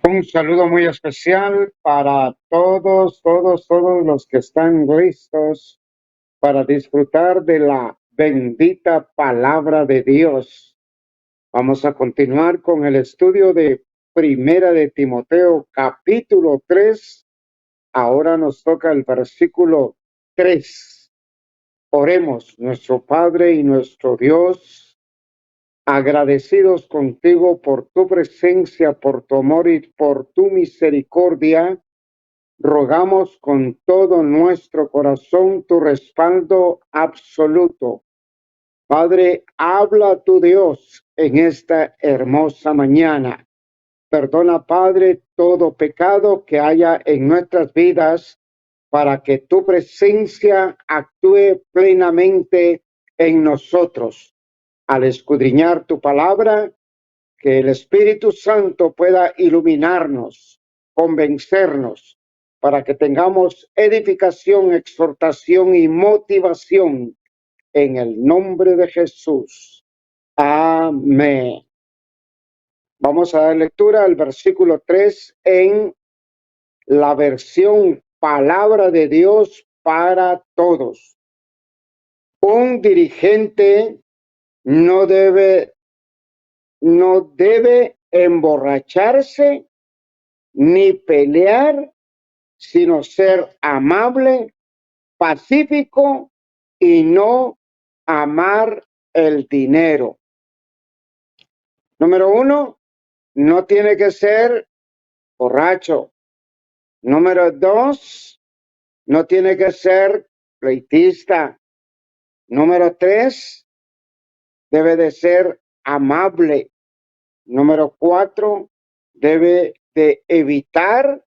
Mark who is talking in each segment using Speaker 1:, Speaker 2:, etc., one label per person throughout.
Speaker 1: Un saludo muy especial para todos los que están listos para disfrutar de la bendita palabra de Dios. Vamos a continuar con el estudio de Primera de Timoteo, capítulo 3. Ahora nos toca el versículo 3. Oremos, nuestro Padre y nuestro Dios, agradecidos contigo por tu presencia, por tu amor y por tu misericordia. Rogamos con todo nuestro corazón tu respaldo absoluto. Padre, habla tu Dios en esta hermosa mañana. Perdona, Padre, todo pecado que haya en nuestras vidas para que tu presencia actúe plenamente en nosotros. Al escudriñar tu palabra, que el Espíritu Santo pueda iluminarnos, convencernos, para que tengamos edificación, exhortación y motivación en el nombre de Jesús. Amén. Vamos a dar lectura al versículo 3 en la versión Palabra de Dios para todos. Un dirigente no debe emborracharse ni pelear, sino ser amable, pacífico y no amar el dinero. Número 1, no tiene que ser borracho. Número 2, no tiene que ser pleitista. Número 3, debe de ser amable. Número 4, debe de evitar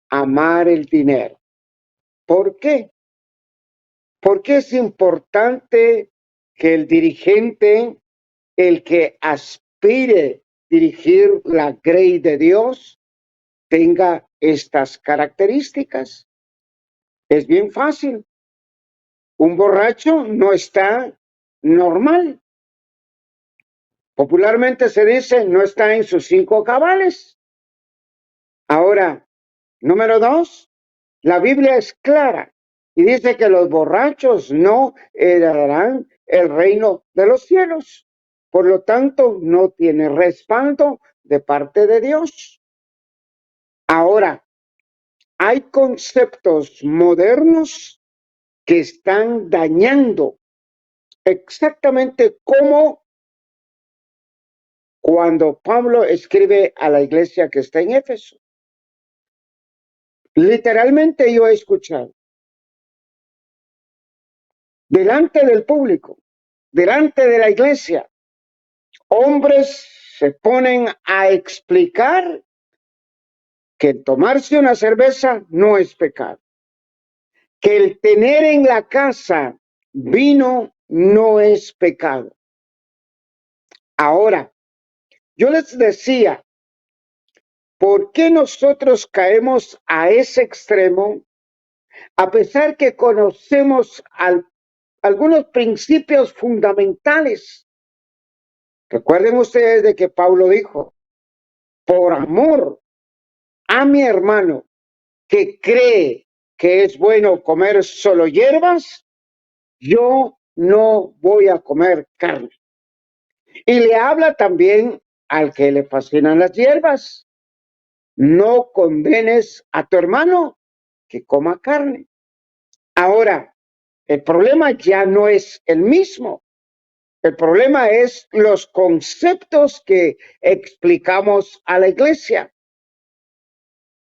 Speaker 1: amar el dinero. ¿Por qué? Porque es importante que el dirigente, el que aspire dirigir la grey de Dios, tenga estas características. Es bien fácil. Un borracho no está normal. Popularmente se dice, no está en sus 5 cabales. Ahora, número 2, la Biblia es clara y dice que los borrachos no heredarán el reino de los cielos. Por lo tanto, no tiene respaldo de parte de Dios. Ahora, hay conceptos modernos que están dañando exactamente como cuando Pablo escribe a la iglesia que está en Éfeso. Literalmente yo he escuchado delante del público, delante de la iglesia, hombres se ponen a explicar que tomarse una cerveza no es pecado, que el tener en la casa vino no es pecado. Ahora, yo les decía, ¿por qué nosotros caemos a ese extremo a pesar que conocemos algunos principios fundamentales? Recuerden ustedes de que Pablo dijo, por amor a mi hermano que cree que es bueno comer solo hierbas, yo no voy a comer carne. Y le habla también al que le fascinan las hierbas. No condenes a tu hermano que coma carne. Ahora, el problema ya no es el mismo. El problema es los conceptos que explicamos a la iglesia.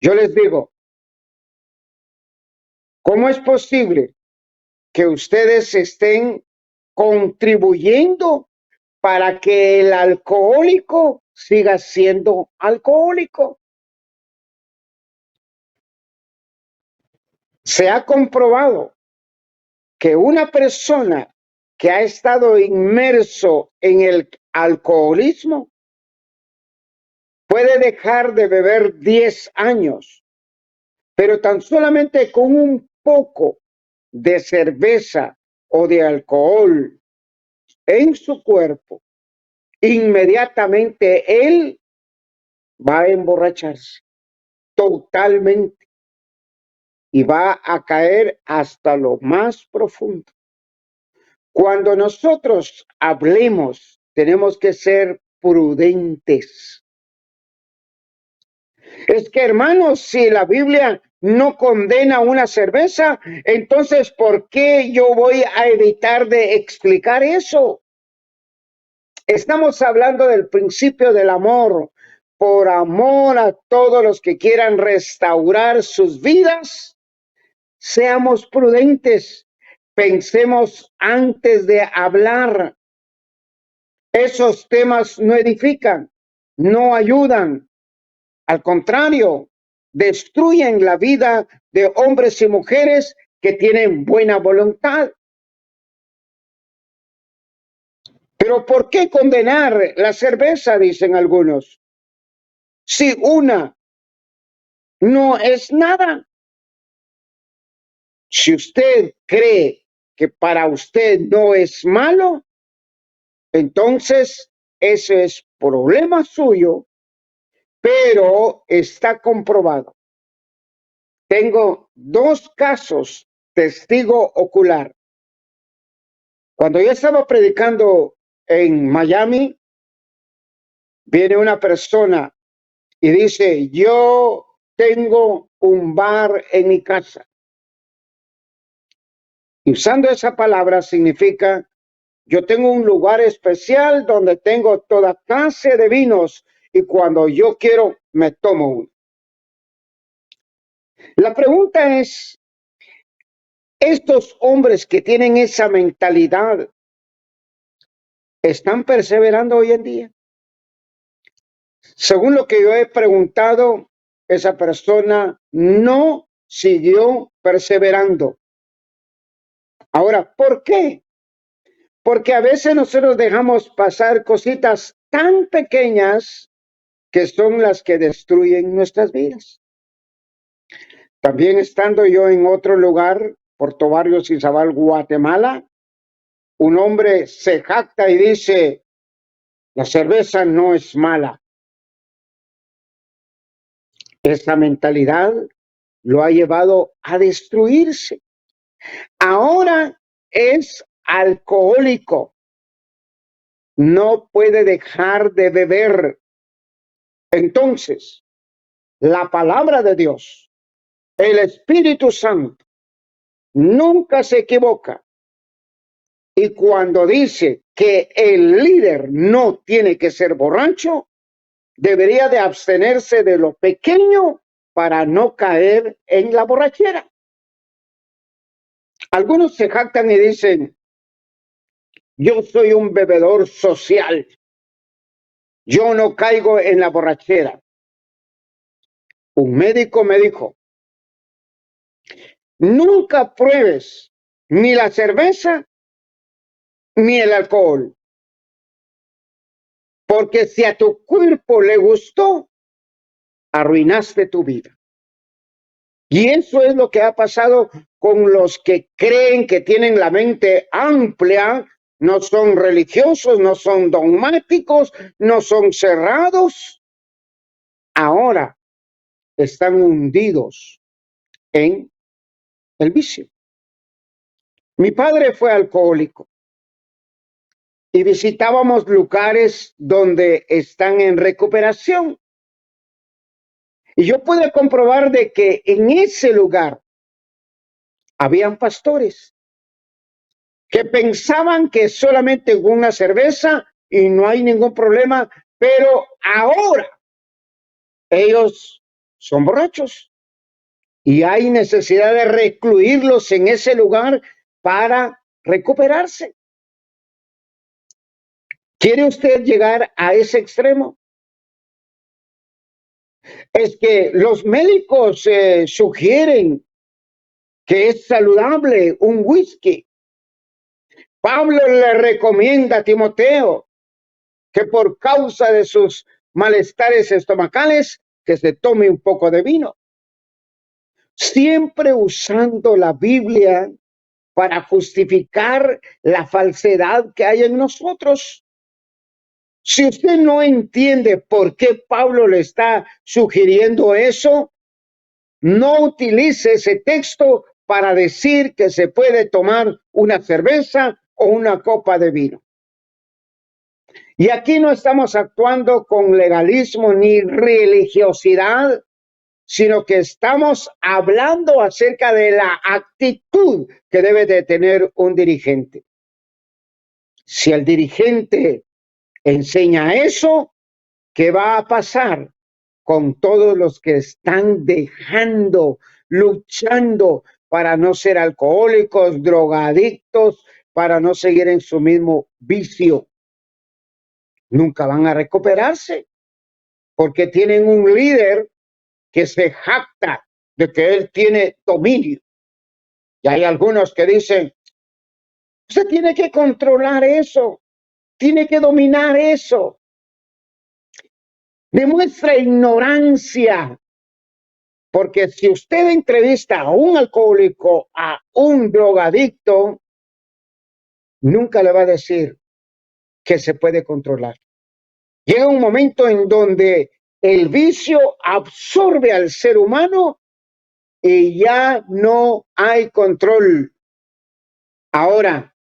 Speaker 1: Yo les digo, ¿cómo es posible que ustedes estén contribuyendo para que el alcohólico siga siendo alcohólico? Se ha comprobado que una persona que ha estado inmerso en el alcoholismo puede dejar de beber 10 años, pero tan solamente con un poco de cerveza o de alcohol en su cuerpo, inmediatamente él va a emborracharse totalmente y va a caer hasta lo más profundo. Cuando nosotros hablemos, tenemos que ser prudentes. Es que, hermanos, si la Biblia no condena una cerveza, entonces, ¿por qué yo voy a evitar de explicar eso? Estamos hablando del principio del amor. Por amor a todos los que quieran restaurar sus vidas, seamos prudentes. Pensemos antes de hablar. Esos temas no edifican, no ayudan. Al contrario, destruyen la vida de hombres y mujeres que tienen buena voluntad. Pero ¿por qué condenar la cerveza? Dicen algunos. Si una no es nada. Si usted cree que para usted no es malo, entonces ese es problema suyo, pero está comprobado. Tengo 2 casos, testigo ocular. Cuando yo estaba predicando en Miami, viene una persona y dice, yo tengo un bar en mi casa. Y usando esa palabra significa, yo tengo un lugar especial donde tengo toda clase de vinos y cuando yo quiero me tomo uno. La pregunta es, estos hombres que tienen esa mentalidad, ¿están perseverando hoy en día? Según lo que yo he preguntado, esa persona no siguió perseverando. Ahora, ¿por qué? Porque a veces nosotros dejamos pasar cositas tan pequeñas que son las que destruyen nuestras vidas. También estando yo en otro lugar, Puerto Barrios, Izabal, Guatemala, un hombre se jacta y dice, la cerveza no es mala. Esa mentalidad lo ha llevado a destruirse. Ahora es alcohólico. No puede dejar de beber. Entonces, la palabra de Dios, el Espíritu Santo, nunca se equivoca. Y cuando dice que el líder no tiene que ser borracho, debería de abstenerse de lo pequeño para no caer en la borrachera. Algunos se jactan y dicen, yo soy un bebedor social. Yo no caigo en la borrachera. Un médico me dijo, nunca pruebes ni la cerveza ni el alcohol. Porque si a tu cuerpo le gustó, arruinaste tu vida. Y eso es lo que ha pasado con los que creen que tienen la mente amplia, no son religiosos, no son dogmáticos, no son cerrados. Ahora están hundidos en el vicio. Mi padre fue alcohólico y visitábamos lugares donde están en recuperación. Y yo pude comprobar de que en ese lugar habían pastores que pensaban que solamente una cerveza y no hay ningún problema, pero ahora ellos son borrachos y hay necesidad de recluirlos en ese lugar para recuperarse. ¿Quiere usted llegar a ese extremo? Es que los médicos sugieren que es saludable un whisky. Pablo le recomienda a Timoteo que por causa de sus malestares estomacales, que se tome un poco de vino. Siempre usando la Biblia para justificar la falsedad que hay en nosotros. Si usted no entiende por qué Pablo le está sugiriendo eso, no utilice ese texto para decir que se puede tomar una cerveza o una copa de vino. Y aquí no estamos actuando con legalismo ni religiosidad, sino que estamos hablando acerca de la actitud que debe de tener un dirigente. Si el dirigente enseña eso, ¿qué va a pasar con todos los que están dejando, luchando para no ser alcohólicos, drogadictos, para no seguir en su mismo vicio? Nunca van a recuperarse porque tienen un líder que se jacta de que él tiene dominio. Y hay algunos que dicen, usted tiene que controlar eso, tiene que dominar eso. Demuestra ignorancia, porque si usted entrevista a un alcohólico, a un drogadicto, nunca le va a decir que se puede controlar. Llega un momento en donde el vicio absorbe al ser humano y ya no hay control. Ahora,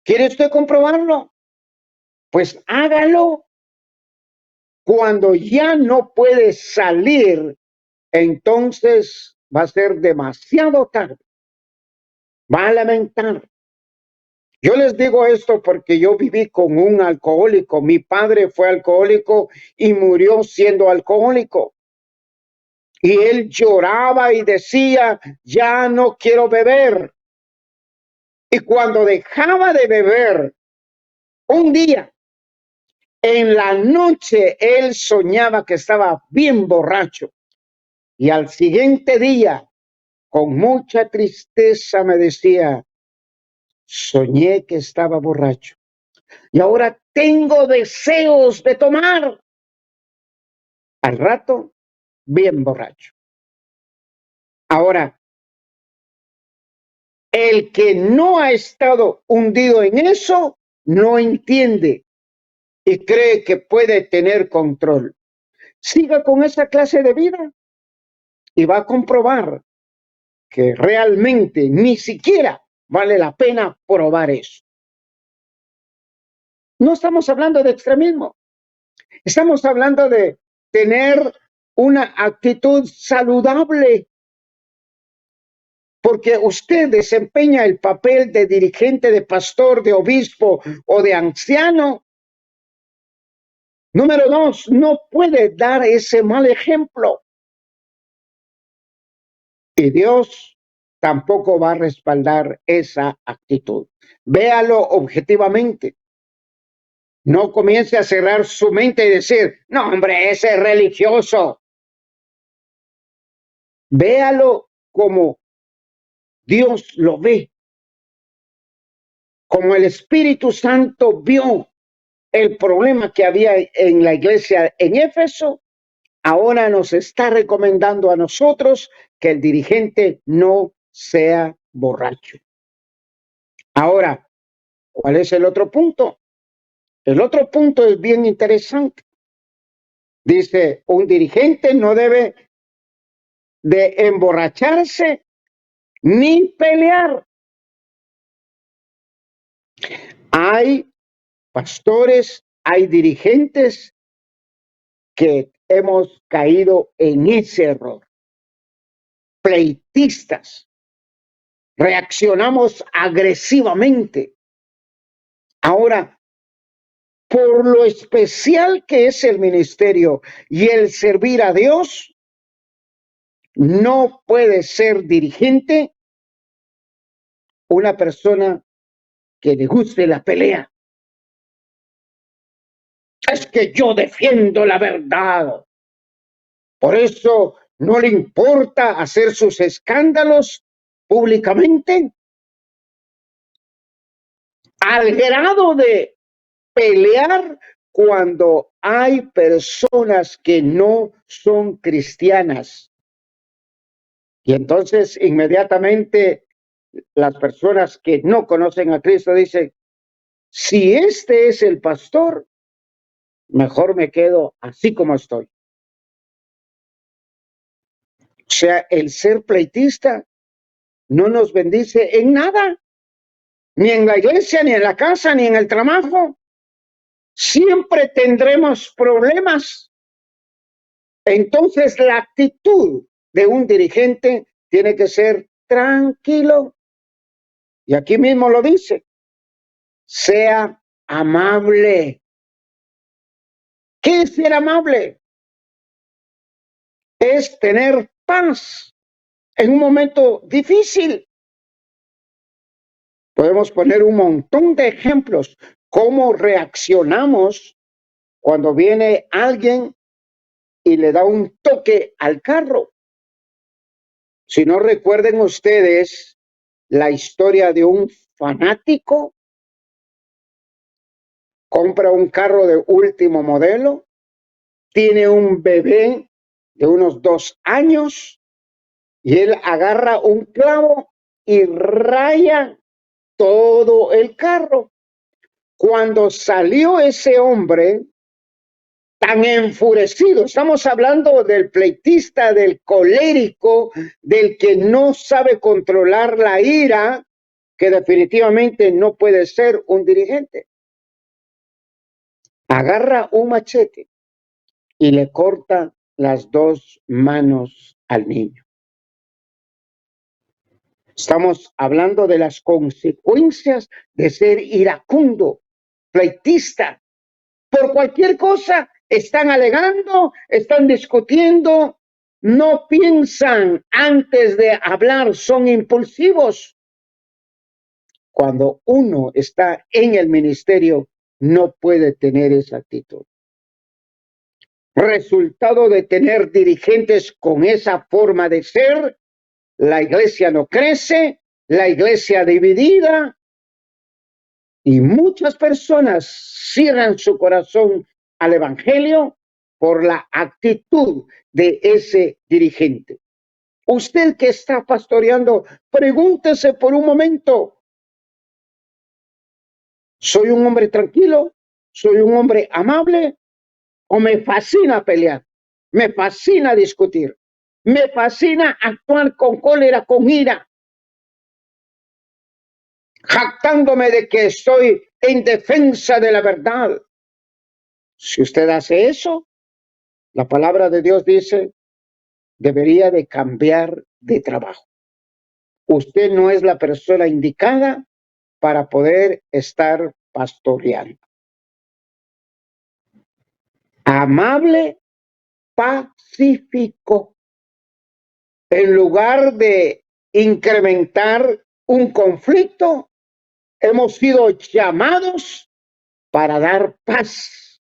Speaker 1: ¿quiere usted comprobarlo? Pues hágalo. Cuando ya no puede salir, entonces va a ser demasiado tarde. Va a lamentar. Yo les digo esto porque yo viví con un alcohólico. Mi padre fue alcohólico y murió siendo alcohólico. Y él lloraba y decía, ya no quiero beber. Y cuando dejaba de beber, un día, en la noche, él soñaba que estaba bien borracho. Y al siguiente día, con mucha tristeza, me decía, soñé que estaba borracho. Y ahora tengo deseos de tomar. Al rato, bien borracho. Ahora, el que no ha estado hundido en eso, no entiende y cree que puede tener control. Siga con esa clase de vida y va a comprobar que realmente ni siquiera vale la pena probar eso. No estamos hablando de extremismo. Estamos hablando de tener una actitud saludable, porque usted desempeña el papel de dirigente, de pastor, de obispo o de anciano. Número 2, no puede dar ese mal ejemplo. Y Dios tampoco va a respaldar esa actitud. Véalo objetivamente. No comience a cerrar su mente y decir, no, hombre, ese es religioso. Véalo como Dios lo ve, como el Espíritu Santo vio el problema que había en la iglesia en Éfeso. Ahora nos está recomendando a nosotros que el dirigente no sea borracho. Ahora, ¿cuál es el otro punto? El otro punto es bien interesante. Dice, un dirigente no debe de emborracharse ni pelear. Hay pastores, hay dirigentes que hemos caído en ese error. Pleitistas. Reaccionamos agresivamente. Ahora, por lo especial que es el ministerio y el servir a Dios, no puede ser dirigente una persona que le guste la pelea. Es que yo defiendo la verdad. Por eso no le importa hacer sus escándalos públicamente, al grado de pelear cuando hay personas que no son cristianas. Y entonces inmediatamente las personas que no conocen a Cristo dicen, si este es el pastor, mejor me quedo así como estoy. O sea, el ser pleitista no nos bendice en nada, ni en la iglesia, ni en la casa, ni en el trabajo. Siempre tendremos problemas. Entonces, la actitud de un dirigente tiene que ser tranquilo. Y aquí mismo lo dice, sea amable. ¿Qué es ser amable? Es tener paz en un momento difícil. Podemos poner un montón de ejemplos. ¿Cómo reaccionamos cuando viene alguien y le da un toque al carro? Si no recuerden ustedes la historia de un fanático, compra un carro de último modelo, tiene un bebé de unos 2 años y él agarra un clavo y raya todo el carro. Cuando salió ese hombre tan enfurecido, estamos hablando del pleitista, del colérico, del que no sabe controlar la ira, que definitivamente no puede ser un dirigente. Agarra un machete y le corta las 2 manos al niño. Estamos hablando de las consecuencias de ser iracundo, pleitista. Por cualquier cosa están alegando, están discutiendo, no piensan antes de hablar, son impulsivos. Cuando uno está en el ministerio, no puede tener esa actitud. Resultado de tener dirigentes con esa forma de ser, la iglesia no crece, la iglesia dividida, y muchas personas cierran su corazón al evangelio por la actitud de ese dirigente. Usted que está pastoreando, pregúntese por un momento, ¿soy un hombre tranquilo? ¿Soy un hombre amable? ¿O me fascina pelear? ¿Me fascina discutir? ¿Me fascina actuar con cólera, con ira? Jactándome de que estoy en defensa de la verdad. Si usted hace eso, la palabra de Dios dice, debería de cambiar de trabajo. Usted no es la persona indicada para poder estar pastoreando. Amable, pacífico. En lugar de incrementar un conflicto, hemos sido llamados para dar paz.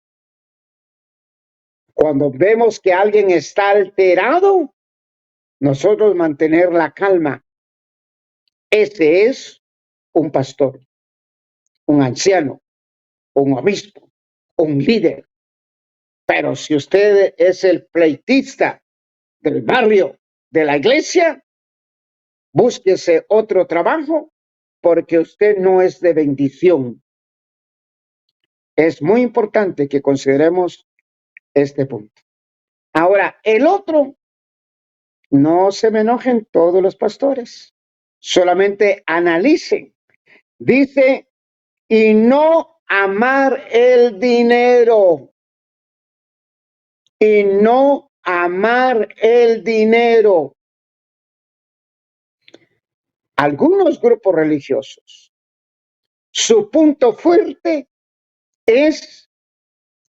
Speaker 1: Cuando vemos que alguien está alterado, nosotros mantener la calma. Ese es un pastor, un anciano, un obispo, un líder. Pero si usted es el pleitista del barrio, de la iglesia, búsquese otro trabajo porque usted no es de bendición. Es muy importante que consideremos este punto. Ahora, el otro, no se me enojen todos los pastores, solamente analicen. Dice, y no amar el dinero. Y no amar el dinero. Algunos grupos religiosos, su punto fuerte es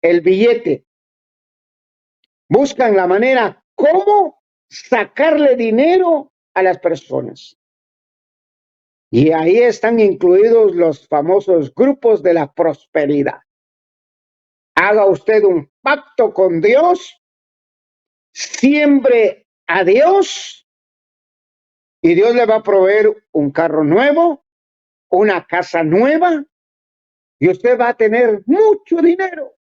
Speaker 1: el billete. Buscan la manera cómo sacarle dinero a las personas. Y ahí están incluidos los famosos grupos de la prosperidad. Haga usted un pacto con Dios, siembre a Dios y Dios le va a proveer un carro nuevo, una casa nueva y usted va a tener mucho dinero.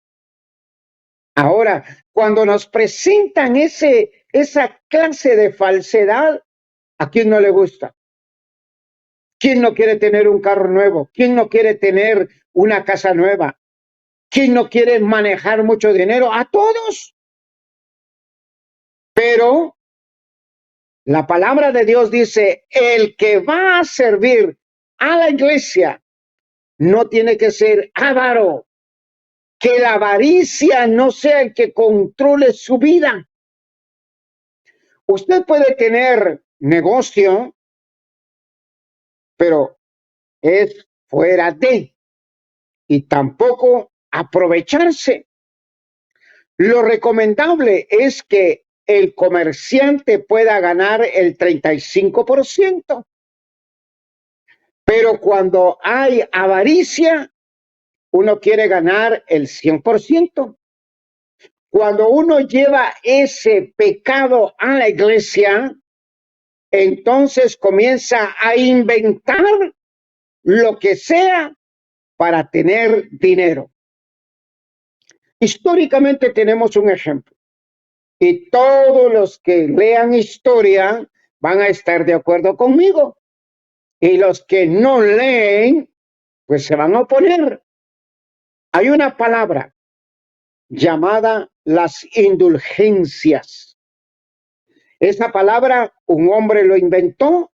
Speaker 1: Ahora, cuando nos presentan esa clase de falsedad, ¿a quién no le gusta? ¿Quién no quiere tener un carro nuevo? ¿Quién no quiere tener una casa nueva? ¿Quién no quiere manejar mucho dinero? A todos. Pero la palabra de Dios dice, el que va a servir a la iglesia no tiene que ser avaro. Que la avaricia no sea el que controle su vida. Usted puede tener negocio, pero es fuera de, y tampoco aprovecharse. Lo recomendable es que el comerciante pueda ganar el 35%, pero cuando hay avaricia, uno quiere ganar el 100%. Cuando uno lleva ese pecado a la iglesia, entonces comienza a inventar lo que sea para tener dinero. Históricamente tenemos un ejemplo y todos los que lean historia van a estar de acuerdo conmigo y los que no leen pues se van a oponer. Hay una palabra llamada las indulgencias. Esa palabra un hombre lo inventó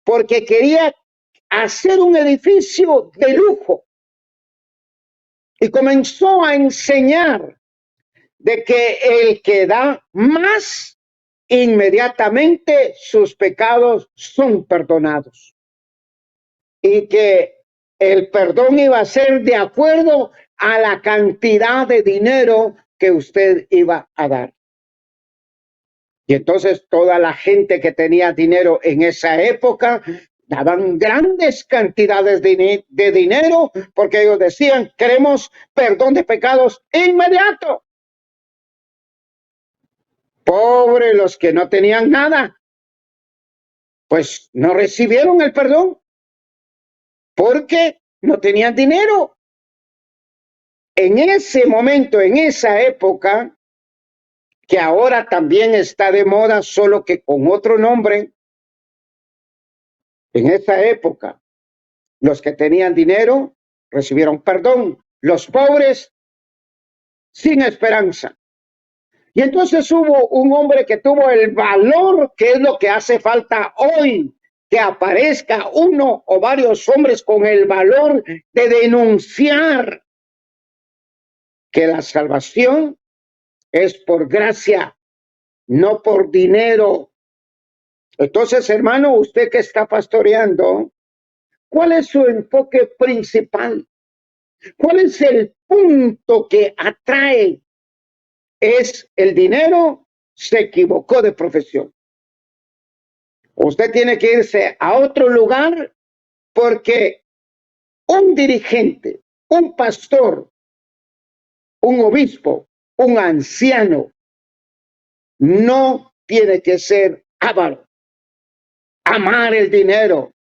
Speaker 1: porque quería hacer un edificio de lujo y comenzó a enseñar de que el que da más, inmediatamente sus pecados son perdonados y que el perdón iba a ser de acuerdo a la cantidad de dinero que usted iba a dar. Y entonces toda la gente que tenía dinero en esa época daban grandes cantidades de dinero porque ellos decían, queremos perdón de pecados inmediato. Pobres los que no tenían nada, pues no recibieron el perdón porque no tenían dinero. En ese momento, en esa época, que ahora también está de moda, solo que con otro nombre, en esa época, los que tenían dinero recibieron perdón, los pobres sin esperanza. Y entonces hubo un hombre que tuvo el valor, que es lo que hace falta hoy, que aparezca uno o varios hombres con el valor de denunciar que la salvación es por gracia, no por dinero. Entonces, hermano, usted que está pastoreando, ¿cuál es su enfoque principal? ¿Cuál es el punto que atrae? ¿Es el dinero? Se equivocó de profesión. Usted tiene que irse a otro lugar porque un dirigente, un pastor, un obispo, un anciano, no tiene que ser avaro, amar el dinero,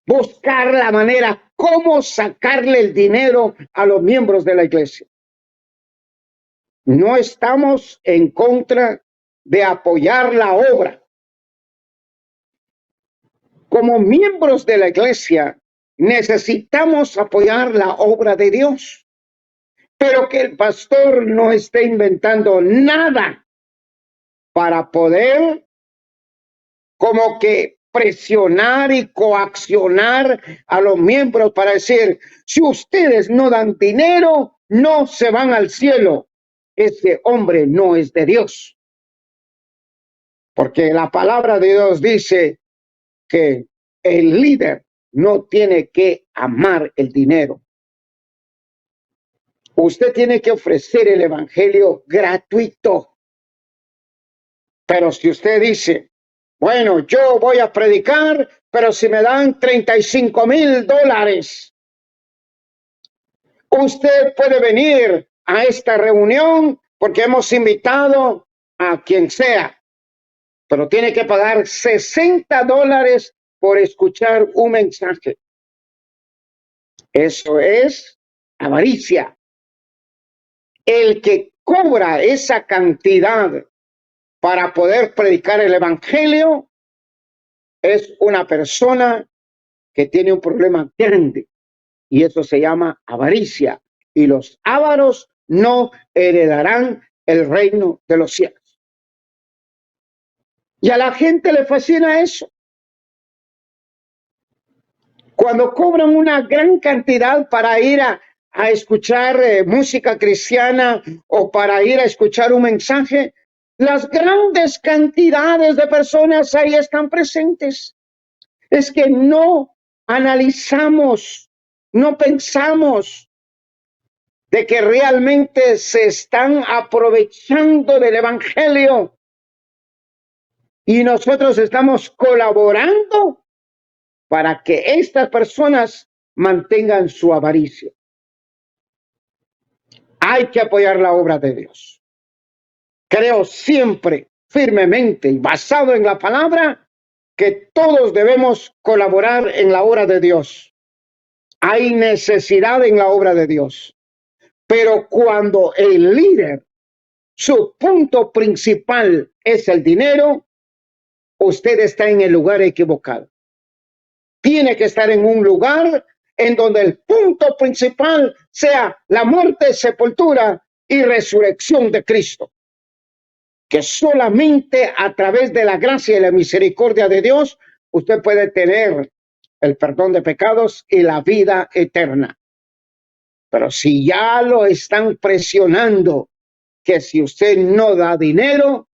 Speaker 1: buscar la manera cómo sacarle el dinero a los miembros de la iglesia. No estamos en contra de apoyar la obra. Como miembros de la iglesia, necesitamos apoyar la obra de Dios, pero que el pastor no esté inventando nada para poder como que presionar y coaccionar a los miembros para decir, si ustedes no dan dinero, no se van al cielo. Ese hombre no es de Dios. Porque la palabra de Dios dice que el líder no tiene que amar el dinero. Usted tiene que ofrecer el evangelio gratuito. Pero si usted dice, bueno, yo voy a predicar, pero si me dan $35,000, usted puede venir a esta reunión porque hemos invitado a quien sea, pero tiene que pagar $60 por escuchar un mensaje. Eso es avaricia. El que cobra esa cantidad para poder predicar el evangelio es una persona que tiene un problema grande y eso se llama avaricia. y los ávaros no heredarán el reino de los cielos. Y a la gente le fascina eso. Cuando cobran una gran cantidad para ir a escuchar música cristiana o para ir a escuchar un mensaje, las grandes cantidades de personas ahí están presentes. Es que no analizamos, no pensamos de que realmente se están aprovechando del evangelio y nosotros estamos colaborando para que estas personas mantengan su avaricia. Hay que apoyar la obra de Dios. Creo siempre, firmemente y basado en la palabra, que todos debemos colaborar en la obra de Dios. Hay necesidad en la obra de Dios. Pero cuando el líder, su punto principal es el dinero, usted está en el lugar equivocado. Tiene que estar en un lugar en donde el punto principal sea la muerte, sepultura y resurrección de Cristo. Que solamente a través de la gracia y la misericordia de Dios usted puede tener el perdón de pecados y la vida eterna. Pero si ya lo están presionando, que si usted no da dinero,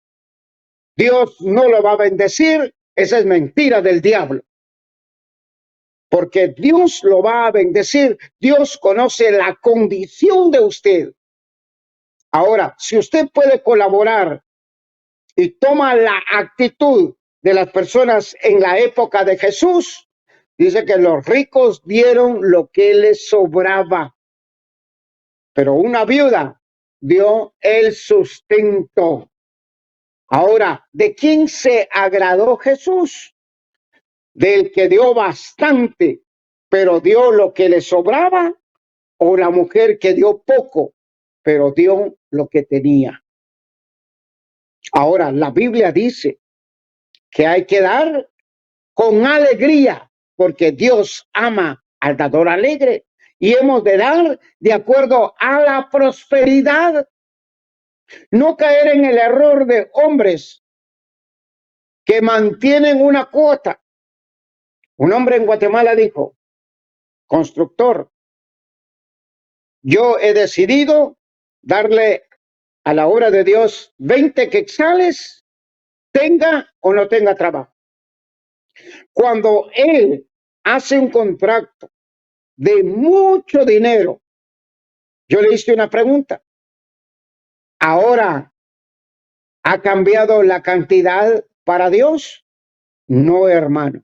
Speaker 1: Dios no lo va a bendecir, esa es mentira del diablo. Porque Dios lo va a bendecir. Dios conoce la condición de usted. Ahora, si usted puede colaborar y toma la actitud de las personas en la época de Jesús, dice que los ricos dieron lo que les sobraba. Pero una viuda dio el sustento. Ahora, ¿de quién se agradó Jesús? Del que dio bastante, pero dio lo que le sobraba, o la mujer que dio poco, pero dio lo que tenía. Ahora, la Biblia dice que hay que dar con alegría, porque Dios ama al dador alegre, y hemos de dar de acuerdo a la prosperidad. No caer en el error de hombres que mantienen una cuota. Un hombre en Guatemala dijo, constructor, yo he decidido darle a la obra de Dios 20 quetzales, tenga o no tenga trabajo. Cuando él hace un contrato de mucho dinero, yo le hice una pregunta. ¿Ahora ha cambiado la cantidad para Dios? No, hermano.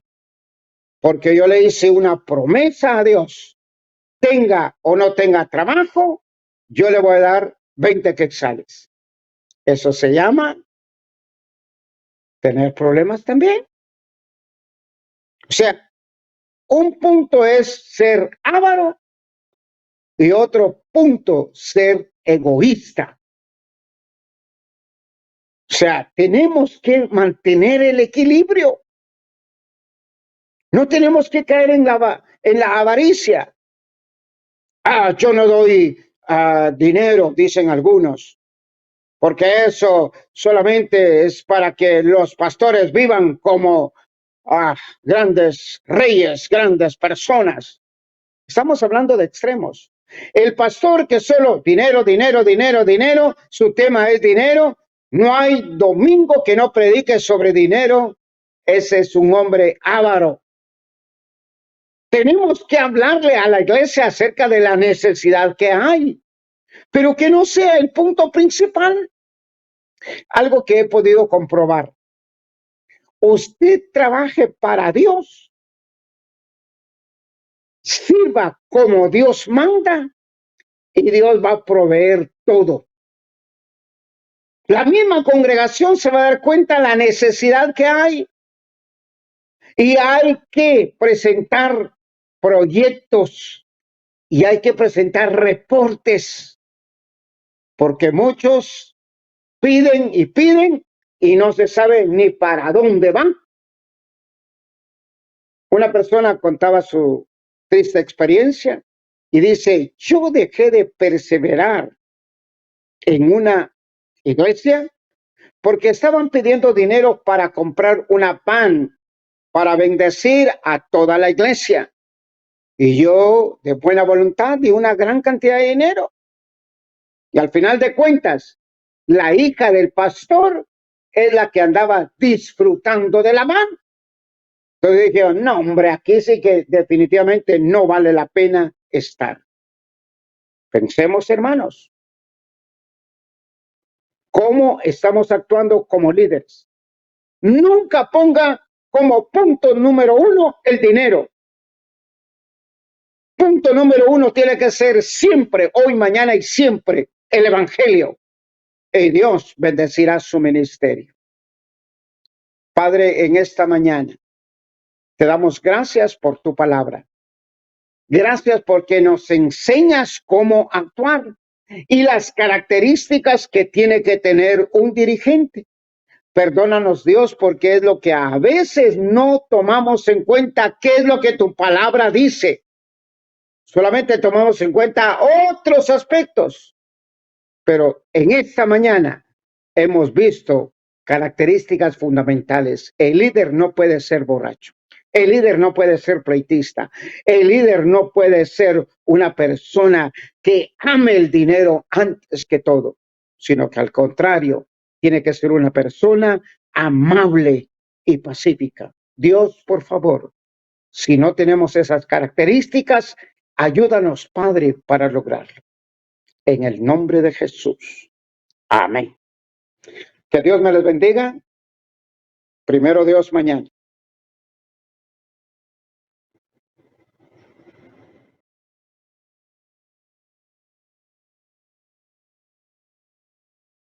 Speaker 1: Porque yo le hice una promesa a Dios. Tenga o no tenga trabajo, yo le voy a dar 20 quetzales. Eso se llama tener problemas también. O sea, un punto es ser avaro y otro punto ser egoísta. O sea, tenemos que mantener el equilibrio. No tenemos que caer en la avaricia. Yo no doy dinero, dicen algunos, porque eso solamente es para que los pastores vivan como grandes reyes, grandes personas. Estamos hablando de extremos. El pastor que solo dinero, dinero, dinero, dinero, su tema es dinero, no hay domingo que no predique sobre dinero, ese es un hombre avaro. Tenemos que hablarle a la iglesia acerca de la necesidad que hay, pero que no sea el punto principal. Algo que he podido comprobar. Usted trabaje para Dios, sirva como Dios manda y Dios va a proveer todo. La misma congregación se va a dar cuenta de la necesidad que hay y hay que presentar proyectos y hay que presentar reportes, porque muchos piden y no se sabe ni para dónde van. Una persona contaba su triste experiencia Y dice, yo dejé de perseverar en una iglesia porque estaban pidiendo dinero para comprar una pan para bendecir a toda la iglesia. Y yo, de buena voluntad, di una gran cantidad de dinero. Y al final de cuentas, la hija del pastor es la que andaba disfrutando de la mano. Entonces dije, no, hombre, aquí sí que definitivamente no vale la pena estar. Pensemos, hermanos, cómo estamos actuando como líderes. Nunca ponga como punto número uno el dinero. Punto número uno tiene que ser siempre, hoy, mañana y siempre, el evangelio. Y Dios bendecirá su ministerio. Padre, en esta mañana te damos gracias por tu palabra. Gracias porque nos enseñas cómo actuar y las características que tiene que tener un dirigente. Perdónanos, Dios, porque es lo que a veces no tomamos en cuenta, qué es lo que tu palabra dice. Solamente tomamos en cuenta otros aspectos. Pero en esta mañana hemos visto características fundamentales. El líder no puede ser borracho. El líder no puede ser pleitista. El líder no puede ser una persona que ame el dinero antes que todo, sino que al contrario, tiene que ser una persona amable y pacífica. Dios, por favor, si no tenemos esas características, ayúdanos, Padre, para lograrlo. En el nombre de Jesús. Amén. Que Dios me les bendiga. Primero Dios mañana.